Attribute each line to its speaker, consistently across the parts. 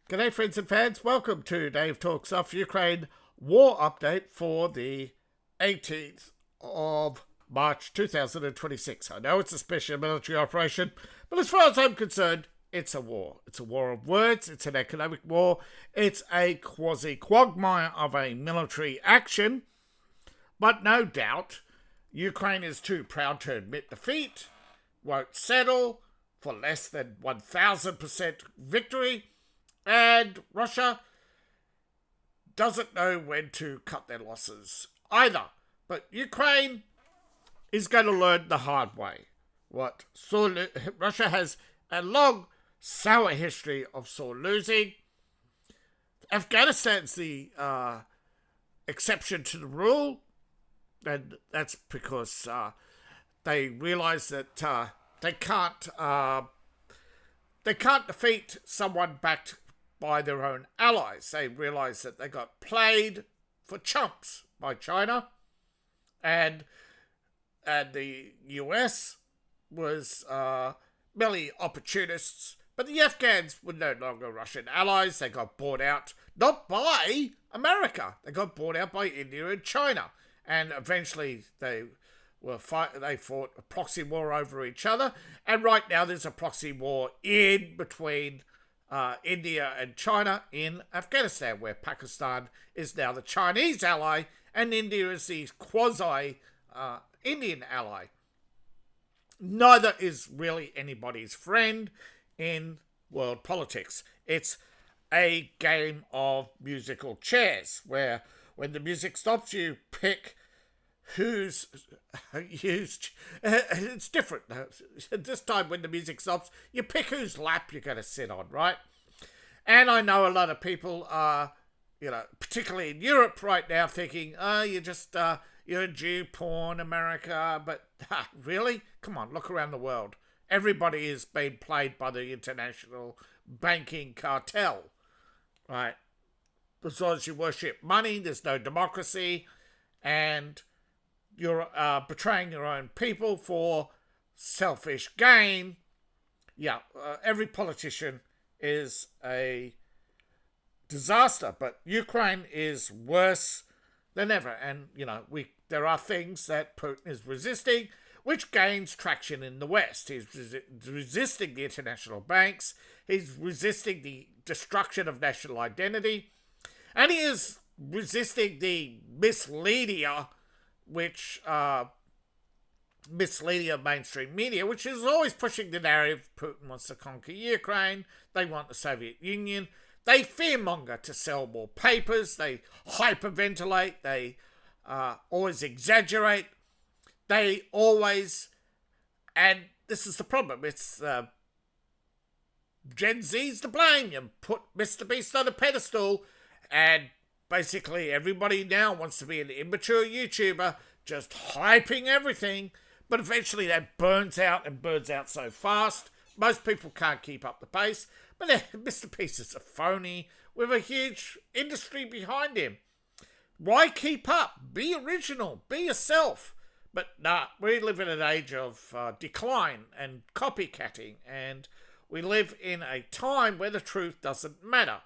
Speaker 1: G'day friends and fans, welcome to Dave Talks Off Ukraine War Update for the 18th of March 2026. I know it's a special military operation, but as far as I'm concerned, it's a war. It's a war of words, it's an economic war, it's a quasi-quagmire of a military action, but no doubt Ukraine is too proud to admit defeat, won't settle for less than 1000% victory, and Russia doesn't know when to cut their losses either. But Ukraine is going to learn the hard way. Russia has a long, sour history of sore losing. Afghanistan's the exception to the rule, and that's because they realise that they can't defeat someone backed by their own allies. They realise that they got played for chumps by China, and the US was merely opportunists. But the Afghans were no longer Russian allies. They got bought out, not by America. They got bought out by India and China, and eventually they fought a proxy war over each other, and right now there's a proxy war in between India and China in Afghanistan, where Pakistan is now the Chinese ally and India is the quasi-Indian ally. Neither is really anybody's friend in world politics. It's a game of musical chairs, where when the music stops, you pick who's used. It's different. This time when the music stops, you pick whose lap you're going to sit on, right? And I know a lot of people are, particularly in Europe right now, thinking, you're Jew porn, America. But really? Come on, look around the world. Everybody is being played by the international banking cartel, right? As long as you worship money, there's no democracy, and you're betraying your own people for selfish gain. Every politician is a disaster, but Ukraine is worse than ever. And, there are things that Putin is resisting, which gains traction in the West. He's resisting the international banks. He's resisting the destruction of national identity. And he is resisting the misleadia mainstream media, which is always pushing the narrative Putin wants to conquer Ukraine, they want the Soviet Union, they fearmonger to sell more papers, they hyperventilate, they always exaggerate, they always, and this is the problem, it's Gen Z's to blame. You put Mr. Beast on a pedestal, and basically everybody now wants to be an immature YouTuber, just hyping everything, but eventually that burns out so fast, most people can't keep up the pace. But Mr. Beast is a phony with a huge industry behind him. Why keep up? Be original, be yourself. But we live in an age of decline and copycatting, and we live in a time where the truth doesn't matter.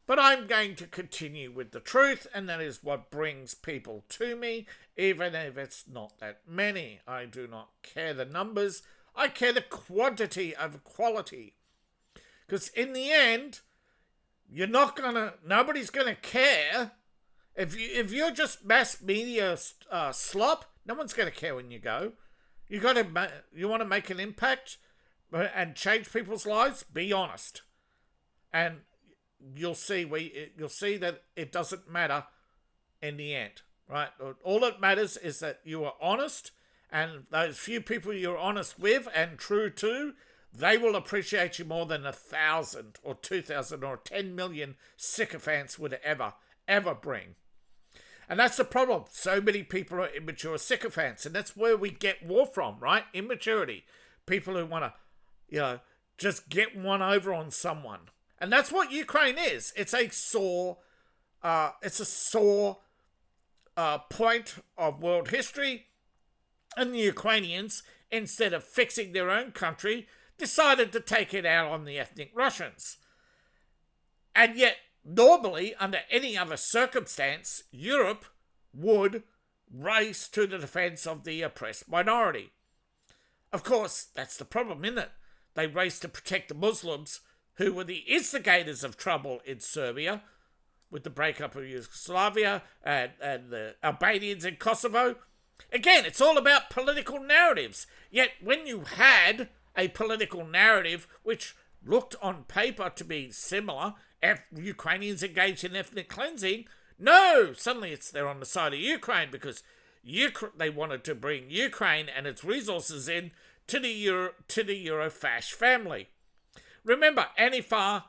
Speaker 1: But I'm going to continue with the truth, and that is what brings people to me, even if it's not that many. I do not care the numbers. I care the quantity over quality. Because in the end, nobody's going to care. If you're just mass media slop, no one's going to care when you go. You want to make an impact and change people's lives? Be honest. And you'll see that it doesn't matter in the end, right? All that matters is that you are honest, and those few people you're honest with and true to, they will appreciate you more than 1,000 or 2,000 or 10 million sycophants would ever bring. And that's the problem. So many people are immature sycophants, and that's where we get war from, right? Immaturity. People who want to, just get one over on someone. And that's what Ukraine is. It's a sore point of world history. And the Ukrainians, instead of fixing their own country, decided to take it out on the ethnic Russians. And yet, normally, under any other circumstance, Europe would race to the defense of the oppressed minority. Of course, that's the problem, isn't it? They race to protect the Muslims, who were the instigators of trouble in Serbia, with the breakup of Yugoslavia and the Albanians in Kosovo. Again, it's all about political narratives. Yet when you had a political narrative which looked on paper to be similar, Ukrainians engaged in ethnic cleansing, no, suddenly they're on the side of Ukraine because they wanted to bring Ukraine and its resources in to the Eurofash family. Remember, Antifa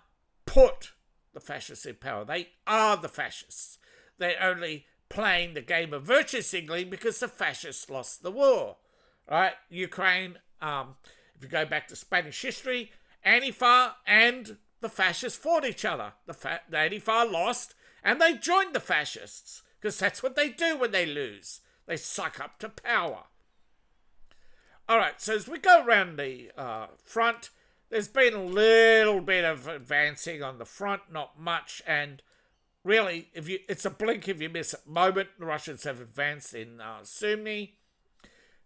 Speaker 1: put the fascists in power. They are the fascists. They're only playing the game of virtue signaling because the fascists lost the war. Right? Ukraine, if you go back to Spanish history, Antifa and the fascists fought each other. The Antifa lost and they joined the fascists because that's what they do when they lose. They suck up to power. All right, so as we go around the front, there's been a little bit of advancing on the front, not much, and really, it's a blink if you miss a moment. The Russians have advanced in Sumy.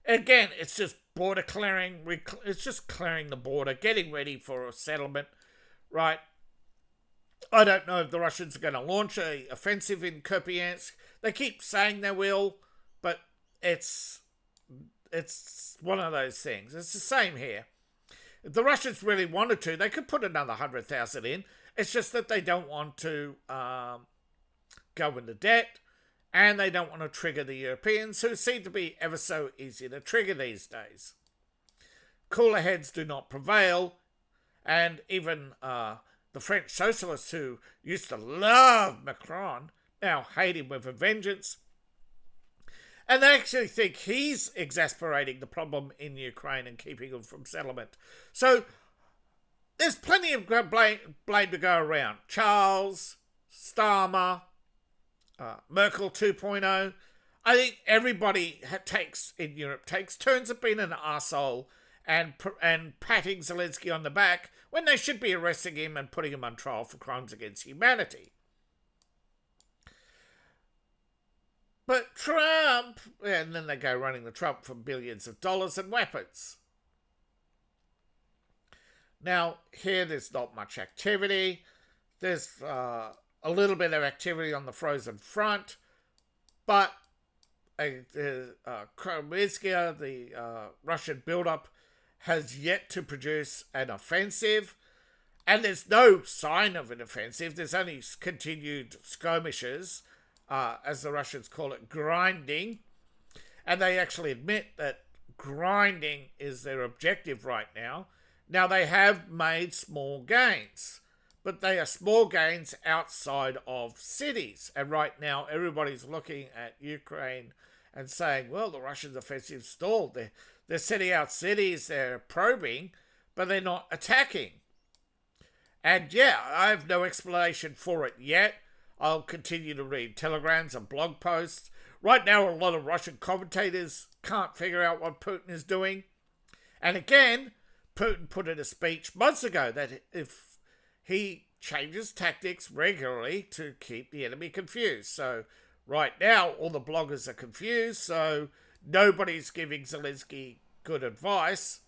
Speaker 1: Again, it's just border clearing. It's just clearing the border, getting ready for a settlement, right? I don't know if the Russians are going to launch an offensive in Kupiansk. They keep saying they will, but it's one of those things. It's the same here. If the Russians really wanted to, they could put another 100,000 in. It's just that they don't want to go into debt, and they don't want to trigger the Europeans, who seem to be ever so easy to trigger these days. Cooler heads do not prevail, and even the French socialists who used to love Macron now hate him with a vengeance. And they actually think he's exasperating the problem in Ukraine and keeping them from settlement. So there's plenty of blame to go around. Charles, Starmer, Merkel 2.0. I think everybody in Europe takes turns of being an arsehole and patting Zelensky on the back when they should be arresting him and putting him on trial for crimes against humanity. But Trump, and then they go running the Trump for billions of dollars and weapons. Now, here there's not much activity. There's a little bit of activity on the frozen front, but Kremlinska, the Russian buildup, has yet to produce an offensive, and there's no sign of an offensive. There's only continued skirmishes, as the Russians call it, grinding. And they actually admit that grinding is their objective right now. Now, they have made small gains, but they are small gains outside of cities. And right now, everybody's looking at Ukraine and saying, well, the Russians' offensive stalled. They're setting out cities, they're probing, but they're not attacking. And yeah, I have no explanation for it yet. I'll continue to read telegrams and blog posts. Right now, a lot of Russian commentators can't figure out what Putin is doing. And again, Putin put in a speech months ago that if he changes tactics regularly to keep the enemy confused. So right now, all the bloggers are confused, so nobody's giving Zelensky good advice.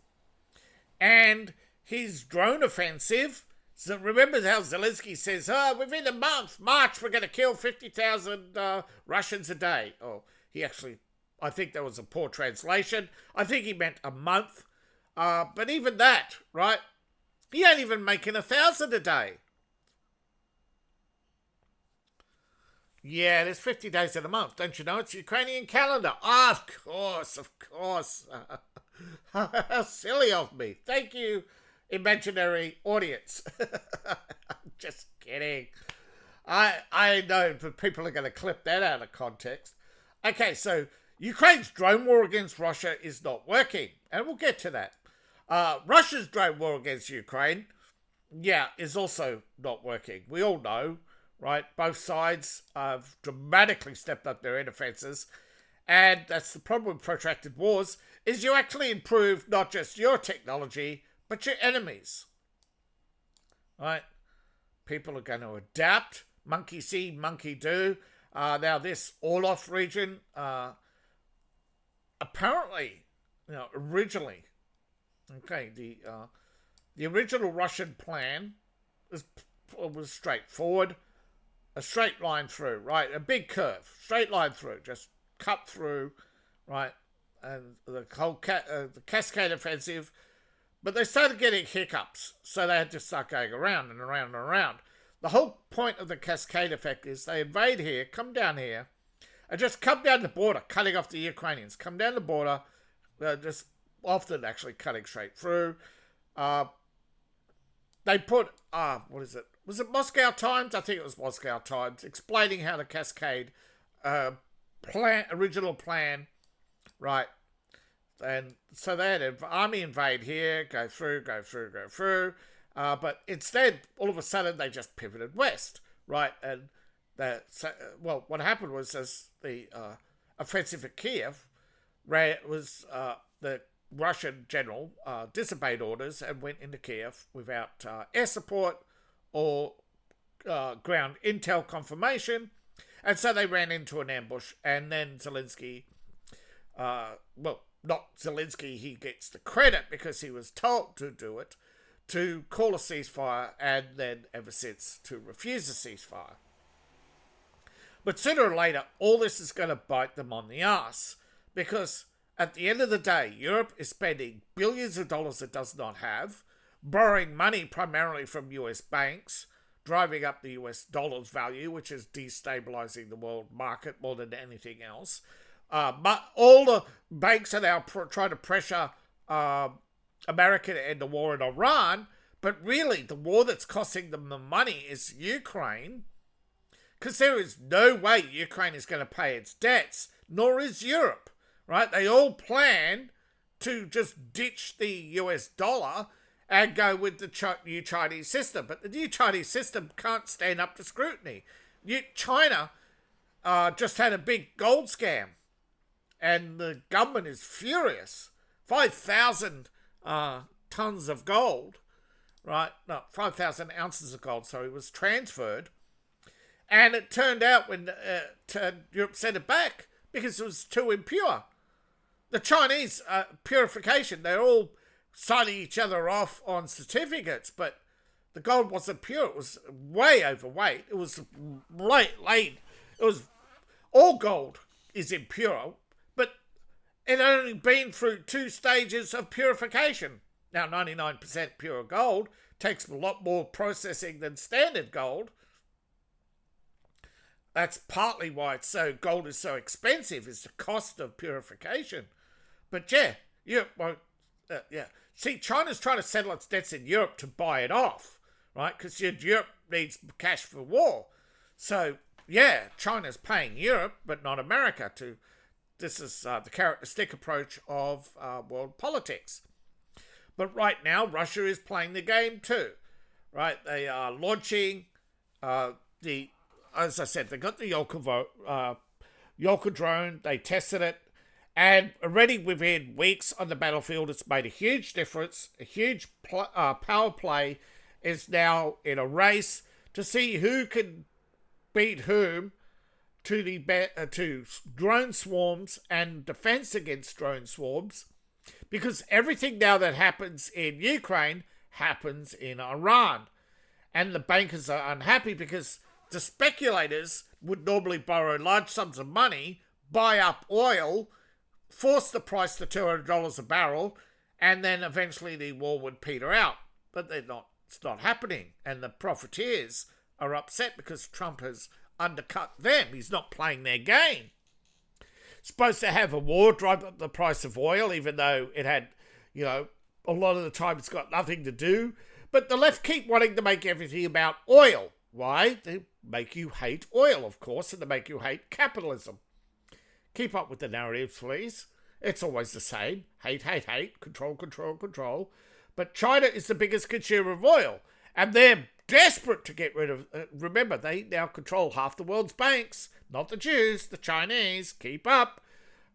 Speaker 1: And his drone offensive, so remember how Zelensky says, within a month, March, we're going to kill 50,000 Russians a day. Oh, he actually, I think that was a poor translation. I think he meant a month. But even that, right? He ain't even making 1,000 a day. Yeah, there's 50 days in a month. Don't you know? It's Ukrainian calendar. Of course. How silly of me. Thank you, imaginary audience. I'm just kidding. I know, but people are going to clip that out of context. Okay, so Ukraine's drone war against Russia is not working, and we'll get to that. Russia's drone war against Ukraine, is also not working. We all know, right? Both sides have dramatically stepped up their air defenses, and that's the problem with protracted wars, is you actually improve not just your technology, but your enemies. Right? people are going to adapt. Monkey see, monkey do. Now this Orlov region, apparently, originally, okay, the original Russian plan was straightforward. A straight line through, right? A big curve, straight line through, just cut through, right? And the whole the Cascade Offensive. But they started getting hiccups, so they had to start going around and around and around. The whole point of the Cascade Effect is they invade here, come down here, and just come down the border, cutting off the Ukrainians. Come down the border, just often actually cutting straight through. They put, what is it? Was it Moscow Times? I think it was Moscow Times, explaining how the Cascade original plan, right? And so they had an army invade here, go through. But instead, all of a sudden, they just pivoted west, right? And what happened was, as the offensive at Kiev, the Russian general disobeyed orders and went into Kiev without air support or ground intel confirmation. And so they ran into an ambush. And then Zelensky, not Zelensky, he gets the credit because he was told to do it, to call a ceasefire, and then ever since to refuse a ceasefire. But sooner or later, all this is going to bite them on the ass, because at the end of the day, Europe is spending billions of dollars it does not have, borrowing money primarily from US banks, driving up the US dollar's value, which is destabilizing the world market more than anything else. But all the banks are now trying to pressure America to end the war in Iran, but really the war that's costing them the money is Ukraine, because there is no way Ukraine is going to pay its debts, nor is Europe, right? They all plan to just ditch the US dollar and go with the new Chinese system, but the new Chinese system can't stand up to scrutiny. China just had a big gold scam, and the government is furious. 5,000 tons of gold, right? No, 5,000 ounces of gold, sorry, was transferred. And it turned out when Europe sent it back because it was too impure. The Chinese purification, they're all signing each other off on certificates, but the gold wasn't pure. It was way overweight. It was laid. It was all gold is impure, but it had only been through 2 stages of purification. Now, 99% pure gold takes a lot more processing than standard gold. That's partly why gold is so expensive, is the cost of purification. But yeah, Europe won't. See, China's trying to settle its debts in Europe to buy it off, right? Because Europe needs cash for war. So yeah, China's paying Europe, but not America. This is the carrot and stick approach of world politics. But right now, Russia is playing the game too, right? They are launching as I said, they got the Yolka drone. They tested it, and already within weeks on the battlefield, it's made a huge difference. A huge power play is now in a race to see who can beat whom to drone swarms and defense against drone swarms, because everything now that happens in Ukraine happens in Iran, and the bankers are unhappy because the speculators would normally borrow large sums of money, buy up oil, force the price to $200 a barrel, and then eventually the war would peter out. But it's not happening, and the profiteers are upset because Trump has undercut them. He's not playing their game. Supposed to have a war, drive up the price of oil, even though it had, a lot of the time it's got nothing to do. But the left keep wanting to make everything about oil. Why? They make you hate oil, of course, and they make you hate capitalism. Keep up with the narratives, please. It's always the same. Hate, hate, hate. Control, control, control. But China is the biggest consumer of oil, and they're desperate to get rid of... remember, they now control half the world's banks. Not the Jews, the Chinese. Keep up.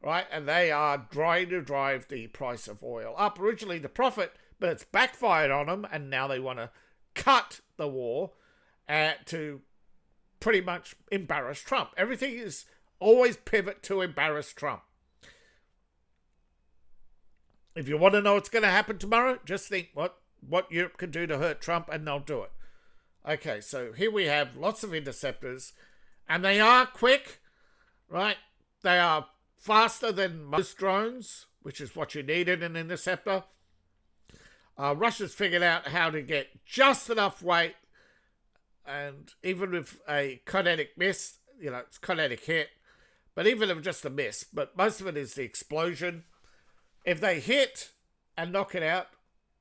Speaker 1: Right? And they are trying to drive the price of oil up. Originally the profit, but it's backfired on them, and now they want to cut the war to pretty much embarrass Trump. Everything is always pivot to embarrass Trump. If you want to know what's going to happen tomorrow, just think what Europe can do to hurt Trump, and they'll do it. Okay, so here we have lots of interceptors, and they are quick, right? They are faster than most drones, which is what you need in an interceptor. Russia's figured out how to get just enough weight, and even with a kinetic miss, it's kinetic hit, but even if just a miss, but most of it is the explosion. If they hit and knock it out,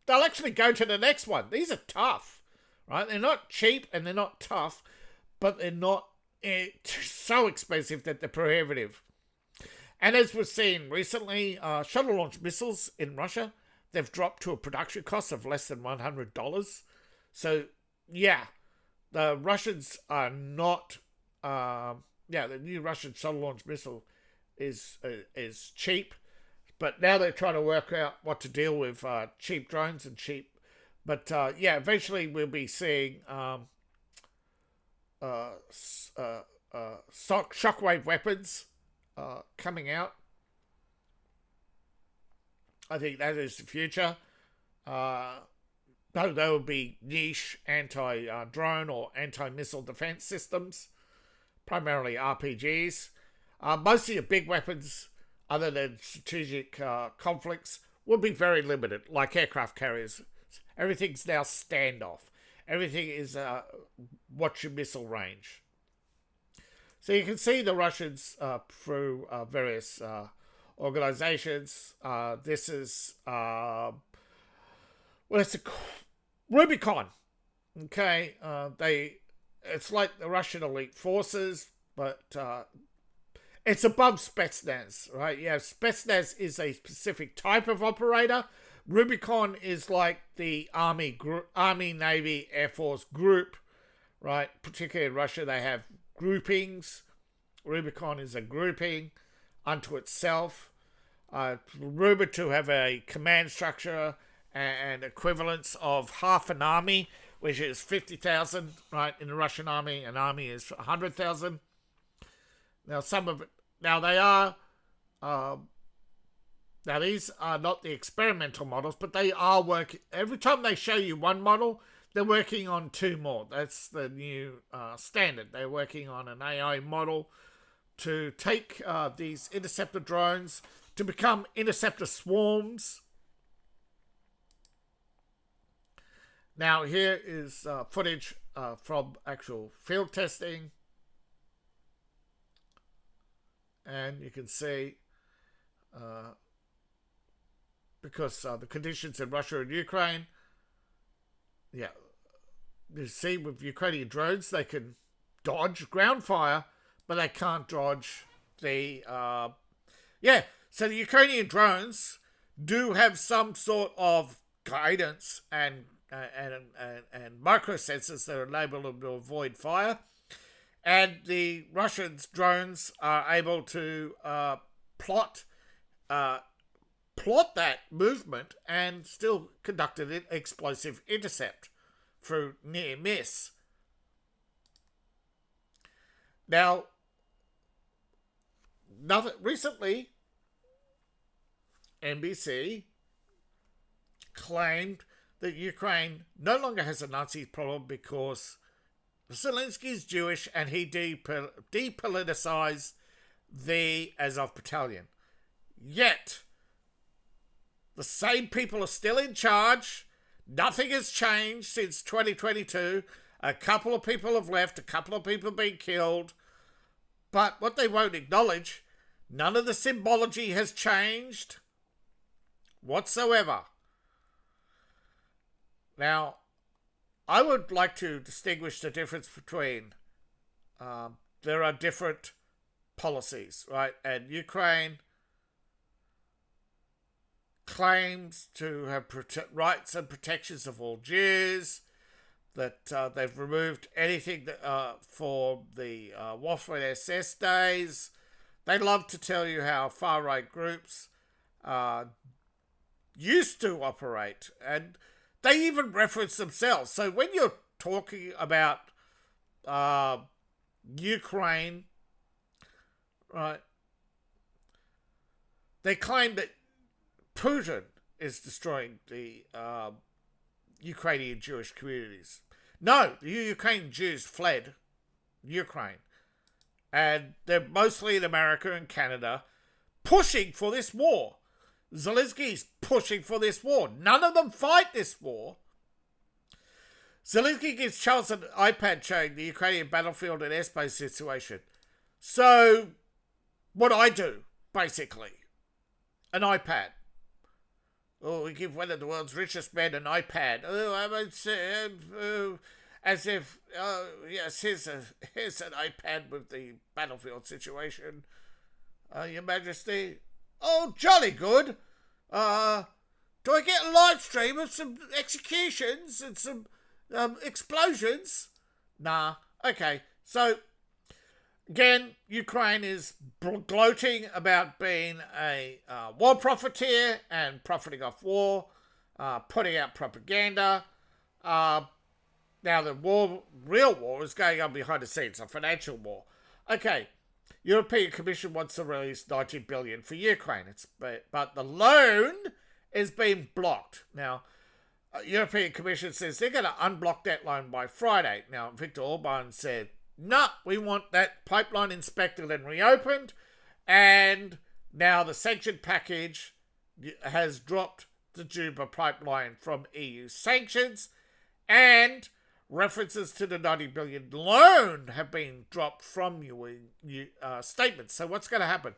Speaker 1: they'll actually go to the next one. These are tough, right? They're not cheap and they're not tough, but they're not so expensive that they're prohibitive. And as we've seen recently, shuttle-launched missiles in Russia, they've dropped to a production cost of less than $100. So, yeah, the Russians are not... the new Russian shuttle-launched missile is cheap. But now they're trying to work out what to deal with cheap drones and cheap. But eventually we'll be seeing shockwave weapons coming out. I think that is the future. Though there will be niche anti-drone or anti-missile defense systems, primarily RPGs. Most of your big weapons, other than strategic conflicts, will be very limited, like aircraft carriers. Everything's now standoff. Everything is what's your missile range. So you can see the Russians through various organizations. This is it's a Rubicon. Okay, it's like the Russian elite forces, but it's above Spetsnaz, right? Yeah, Spetsnaz is a specific type of operator. Rubicon is like the Army, Navy, Air Force group, right? Particularly in Russia, they have groupings. Rubicon is a grouping unto itself. Rumored to have a command structure and equivalence of half an army, which is 50,000, right? In the Russian army, an army is 100,000. Now, they are, now these are not the experimental models, but they are working. Every time they show you one model, they're working on two more. That's the new standard. They're working on an AI model to take these interceptor drones to become interceptor swarms. Now, here is footage from actual field testing. And you can see, because the conditions in Russia and Ukraine, you see with Ukrainian drones, they can dodge ground fire, but they can't dodge the, so the Ukrainian drones do have some sort of guidance and microsensors that enable them to avoid fire. And the Russians' drones are able to plot that movement and still conduct an explosive intercept through near miss. Now, recently, NBC claimed that Ukraine no longer has a Nazi problem because Zelensky is Jewish and he depoliticized the Azov battalion. Yet, the same people are still in charge. Nothing has changed since 2022. A couple of people have left, a couple of people have been killed. But what they won't acknowledge, none of the symbology has changed whatsoever. Now, I would like to distinguish the difference between there are different policies, right? And Ukraine claims to have rights and protections of all Jews, that they've removed anything that, for the Waffen SS days. They love to tell you how far-right groups used to operate, and they even reference themselves. So when you're talking about Ukraine, right? They claim that Putin is destroying the Ukrainian Jewish communities. No, the Ukrainian Jews fled Ukraine. And they're mostly in America and Canada pushing for this war. Zelensky's pushing for this war. None of them fight this war. Zelensky gives Charles an iPad showing the Ukrainian battlefield and airspace situation. So, what I do, basically, an iPad. Oh, we give one of the world's richest men an iPad. As if, yes, here's an iPad with the battlefield situation. Your Majesty. Oh, jolly good. Do I get a live stream of some executions and some explosions? Nah. Okay. So, again, Ukraine is gloating about being a war profiteer and profiting off war, putting out propaganda. Now, the real war is going on behind the scenes, a financial war. Okay, European Commission wants to release $90 billion for Ukraine, but the loan is being blocked. Now, European Commission says they're going to unblock that loan by Friday. Now, Viktor Orban said, no, we want that pipeline inspected and reopened, and now the sanction package has dropped the Juba pipeline from EU sanctions, and references to the $90 billion loan have been dropped from your statements. So what's going to happen?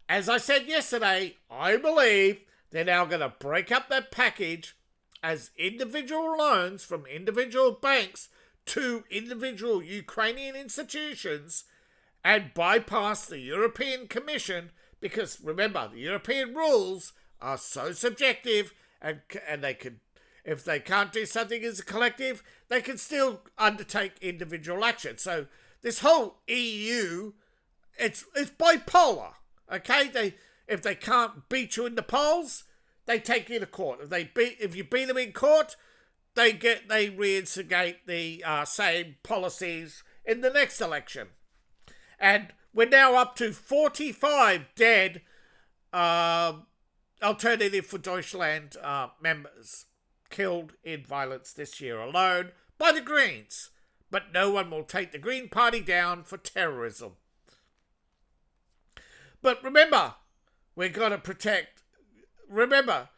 Speaker 1: As I said yesterday, I believe they're now going to break up that package as individual loans from individual banks to individual Ukrainian institutions and bypass the European Commission because, remember, the European rules are so subjective and they can, if they can't do something as a collective, they can still undertake individual action. So this whole EU, it's bipolar, okay? If they can't beat you in the polls, they take you to court. If you beat them in court, they reinstigate the same policies in the next election. And we're now up to 45 dead Alternative for Deutschland members killed in violence this year alone by the Greens. But no one will take the Green Party down for terrorism. But remember, we've got to protect... Remember,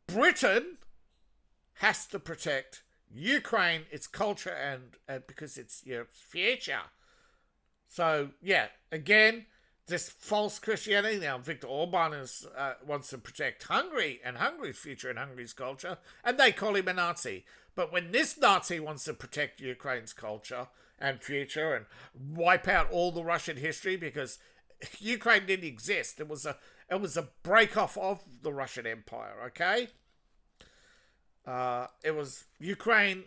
Speaker 1: Britain has to protect Ukraine, its culture, and because it's Europe's future. So, yeah, again, this false Christianity. Now, Viktor Orban wants to protect Hungary and Hungary's future and Hungary's culture, and they call him a Nazi. But when this Nazi wants to protect Ukraine's culture and future and wipe out all the Russian history because Ukraine didn't exist, it was a break-off of the Russian Empire, okay? It was Ukraine.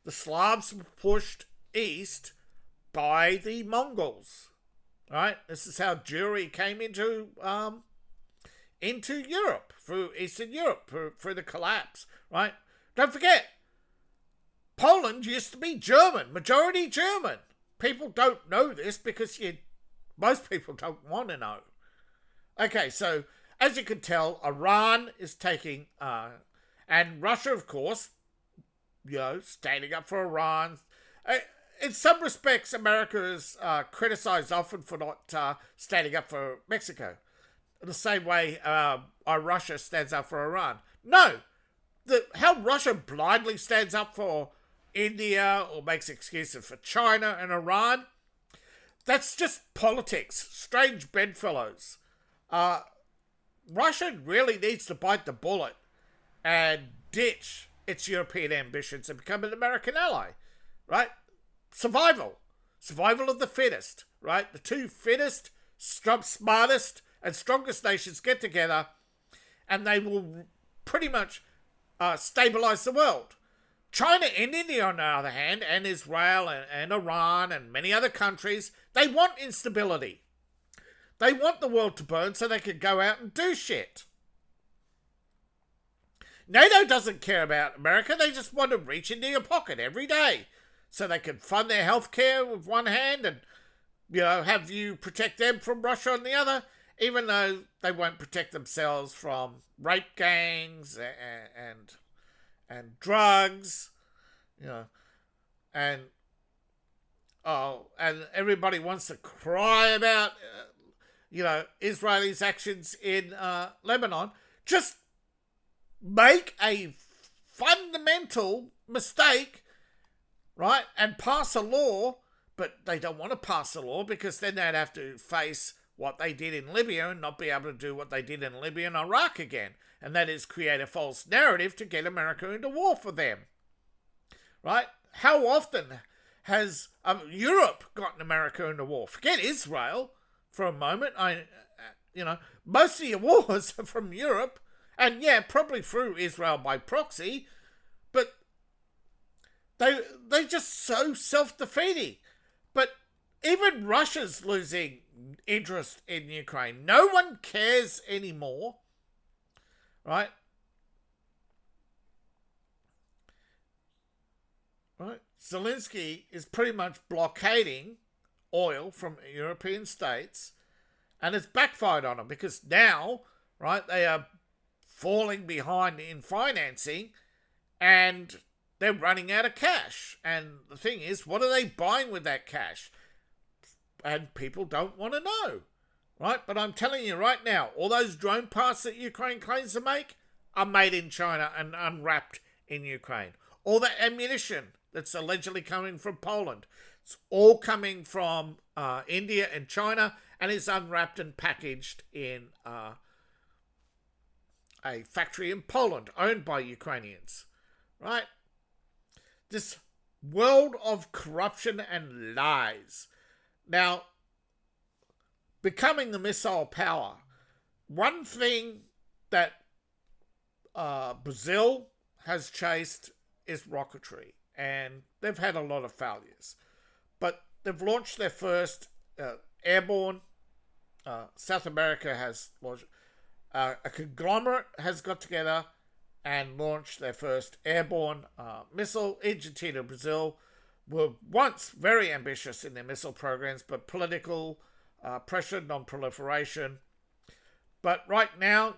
Speaker 1: The Slavs were pushed east by the Mongols, right? This is how Jewry came into Europe, through Eastern Europe, through the collapse, right? Don't forget, Poland used to be German, majority German. People don't know this because most people don't want to know. Okay, so as you can tell, Iran is taking, and Russia, of course, standing up for Iran. In some respects, America is criticized often for not standing up for Mexico. In the same way Russia stands up for Iran. No, how Russia blindly stands up for India or makes excuses for China and Iran, that's just politics. Strange bedfellows. Russia really needs to bite the bullet and ditch its European ambitions and become an American ally, right? Survival of the fittest, right? The two fittest, smartest, and strongest nations get together, and they will pretty much stabilize the world. China and India, on the other hand, and Israel and Iran and many other countries, they want instability. They want the world to burn so they can go out and do shit. NATO doesn't care about America. They just want to reach into your pocket every day. so they can fund their healthcare with one hand and, have you protect them from Russia on the other, even though they won't protect themselves from rape gangs and drugs, and and everybody wants to cry about Israelis' actions in Lebanon. Just make a fundamental mistake, right, and pass a law, but they don't want to pass a law because then they'd have to face what they did in Libya and not be able to do what they did in Libya and Iraq again, and that is create a false narrative to get America into war for them, right? How often has Europe gotten America into war? Forget Israel for a moment. Most of your wars are from Europe, and probably through Israel by proxy, but they just so self-defeating. But even Russia's losing interest in Ukraine. No one cares anymore, right? Right? Zelensky is pretty much blockading oil from European states, and it's backfired on them because now, right, they are falling behind in financing and they're running out of cash. And the thing is, what are they buying with that cash? And people don't want to know, right? But I'm telling you right now, all those drone parts that Ukraine claims to make are made in China and unwrapped in Ukraine. All that ammunition that's allegedly coming from Poland, it's all coming from India and China, and is unwrapped and packaged in a factory in Poland owned by Ukrainians, right? This world of corruption and lies. Now, becoming the missile power, one thing that Brazil has chased is rocketry, and they've had a lot of failures. But they've launched their first airborne. South America has launched. A conglomerate has got together and launched their first airborne missile. Argentina and Brazil were once very ambitious in their missile programs, but political pressure, non-proliferation. But right now,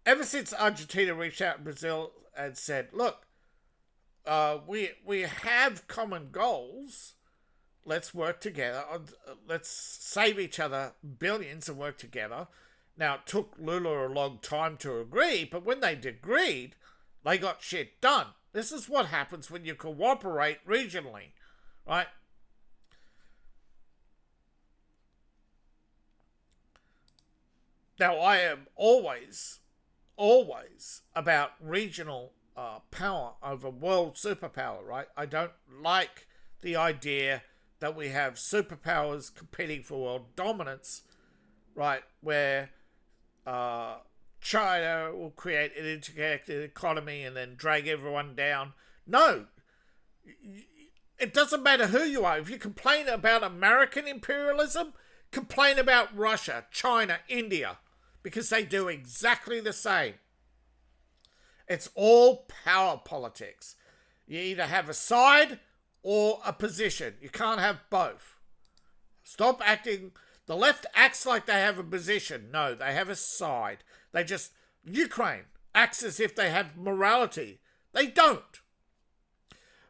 Speaker 1: ever since Argentina reached out to Brazil and said, look, we have common goals, let's work together, let's save each other billions and work together. Now, it took Lula a long time to agree, but when they agreed, they got shit done. This is what happens when you cooperate regionally, right? Now, I am always about regional power over world superpower, right? I don't like the idea that we have superpowers competing for world dominance, right? Where China will create an interconnected economy and then drag everyone down. No, it doesn't matter who you are. If you complain about American imperialism, complain about Russia, China, India, because they do exactly the same. It's all power politics. You either have a side or a position. You can't have both. Stop acting. The left acts like they have a position. No, they have a side. Ukraine acts as if they have morality. They don't.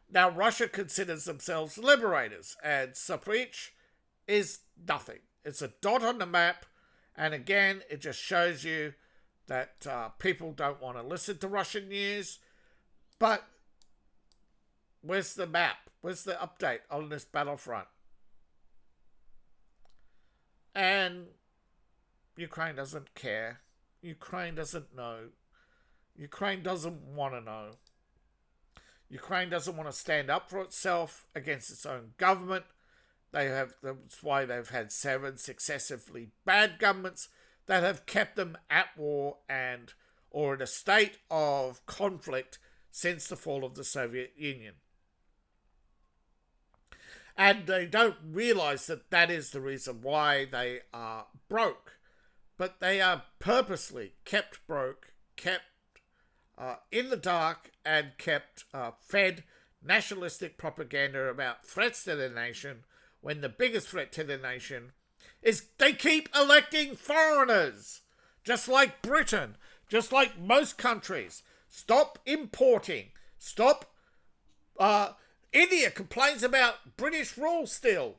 Speaker 1: Now, Russia considers themselves liberators, and Zaporizhzhia is nothing. It's a dot on the map, and again, it just shows you that people don't want to listen to Russian news. But where's the map? Where's the update on this battlefront? And Ukraine doesn't care. Ukraine doesn't know. Ukraine doesn't want to know. Ukraine doesn't want to stand up for itself against its own government. That's why they've had 7 successively bad governments that have kept them at war or in a state of conflict since the fall of the Soviet Union. And they don't realize that is the reason why they are broke. But they are purposely kept broke, kept in the dark, and kept fed nationalistic propaganda about threats to the nation when the biggest threat to the nation is they keep electing foreigners, just like Britain, just like most countries. Stop importing. Stop. India complains about British rule still.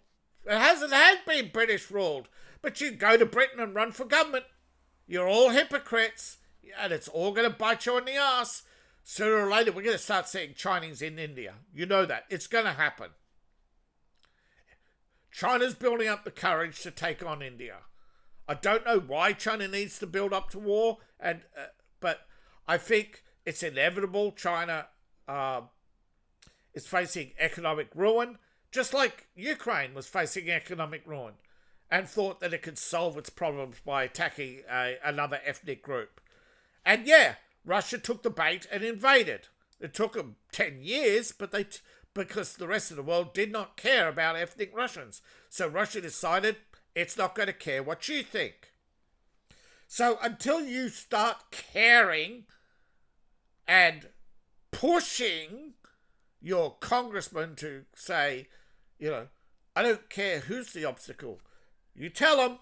Speaker 1: It hasn't been British ruled. But you go to Britain and run for government. You're all hypocrites. And it's all going to bite you in the ass. Sooner or later, we're going to start seeing Chinese in India. You know that. It's going to happen. China's building up the courage to take on India. I don't know why China needs to build up to war, but I think it's inevitable. China is facing economic ruin, just like Ukraine was facing economic ruin, and thought that it could solve its problems by attacking another ethnic group. And yeah, Russia took the bait and invaded. It took them 10 years, but because the rest of the world did not care about ethnic Russians. So Russia decided it's not going to care what you think. So until you start caring and pushing your congressman to say, I don't care who's the obstacle. You tell them,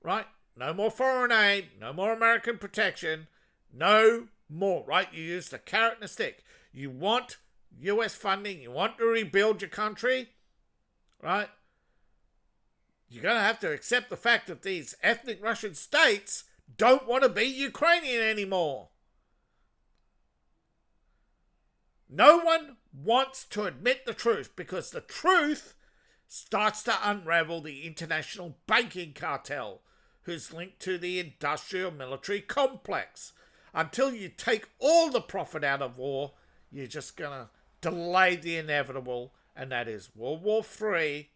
Speaker 1: right? No more foreign aid, no more American protection, no more, right? You use the carrot and the stick. You want US funding, you want to rebuild your country, right? You're going to have to accept the fact that these ethnic Russian states don't want to be Ukrainian anymore. No one wants to admit the truth because the truth starts to unravel the international banking cartel who's linked to the industrial military complex. Until you take all the profit out of war, you're just going to delay the inevitable, and that is World War III.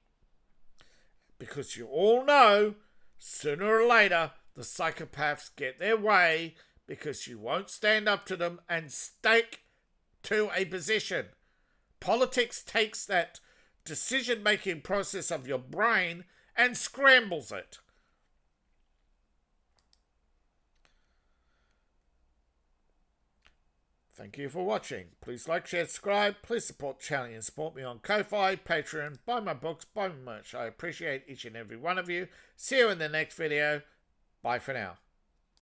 Speaker 1: Because you all know, sooner or later, the psychopaths get their way because you won't stand up to them and stake to a position. Politics takes that decision-making process of your brain and scrambles it. Thank you for watching. Please like, share, subscribe. Please support the channel and support me on Ko-Fi, Patreon, buy my books, buy my merch. I appreciate each and every one of you. See you in the next video. Bye for now.